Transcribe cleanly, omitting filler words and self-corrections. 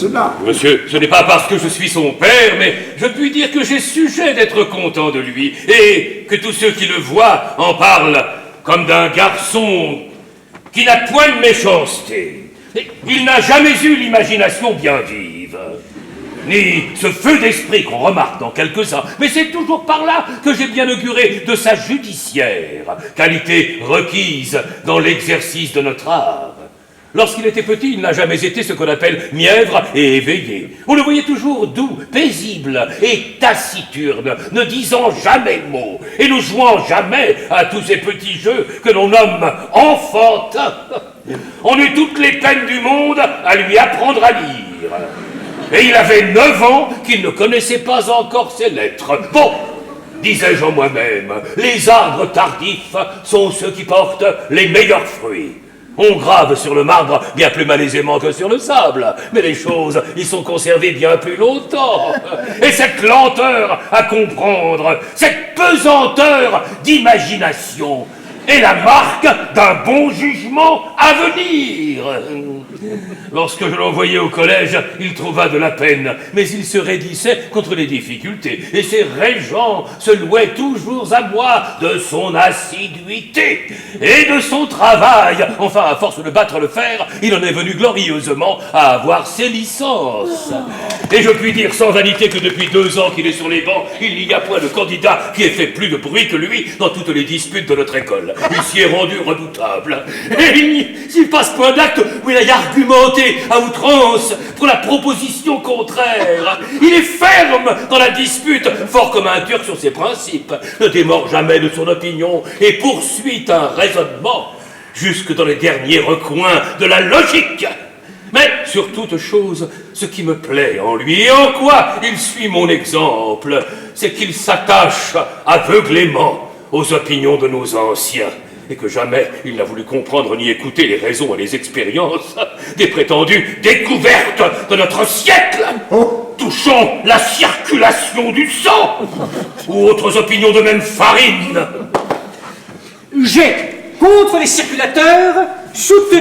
cela. Monsieur, ce n'est pas parce que je suis son père, mais je puis dire que j'ai sujet d'être content de lui, et que tous ceux qui le voient en parlent comme d'un garçon qui n'a point de méchanceté. Il n'a jamais eu l'imagination bien vive, ni ce feu d'esprit qu'on remarque dans quelques-uns, mais c'est toujours par là que j'ai bien auguré de sa judiciaire, qualité requise dans l'exercice de notre art. Lorsqu'il était petit, il n'a jamais été ce qu'on appelle mièvre et éveillé. On le voyait toujours doux, paisible et taciturne, ne disant jamais mot et ne jouant jamais à tous ces petits jeux que l'on nomme enfantins. On eut toutes les peines du monde à lui apprendre à lire. Et il avait 9 ans qu'il ne connaissait pas encore ses lettres. Bon, disais-je en moi-même, les arbres tardifs sont ceux qui portent les meilleurs fruits. On grave sur le marbre bien plus malaisément que sur le sable, mais les choses y sont conservées bien plus longtemps. Et cette lenteur à comprendre, cette pesanteur d'imagination est la marque d'un bon jugement à venir. Lorsque je l'envoyai au collège, il trouva de la peine, mais il se raidissait contre les difficultés, et ses régents se louaient toujours à moi de son assiduité et de son travail. Enfin, à force de battre le fer, il en est venu glorieusement à avoir ses licences. Et je puis dire sans vanité que depuis 2 ans qu'il est sur les bancs, il n'y a point de candidat qui ait fait plus de bruit que lui dans toutes les disputes de notre école. Il s'y est rendu redoutable. Et il passe point d'acte où il a argumenté à outrance pour la proposition contraire. Il est ferme dans la dispute, fort comme un turc sur ses principes, ne démord jamais de son opinion et poursuit un raisonnement jusque dans les derniers recoins de la logique. Mais, sur toute chose, ce qui me plaît en lui, et en quoi il suit mon exemple, c'est qu'il s'attache aveuglément aux opinions de nos anciens, et que jamais il n'a voulu comprendre ni écouter les raisons et les expériences des prétendues découvertes de notre siècle, touchant la circulation du sang, ou autres opinions de même farine. J'ai, contre les circulateurs, soutenu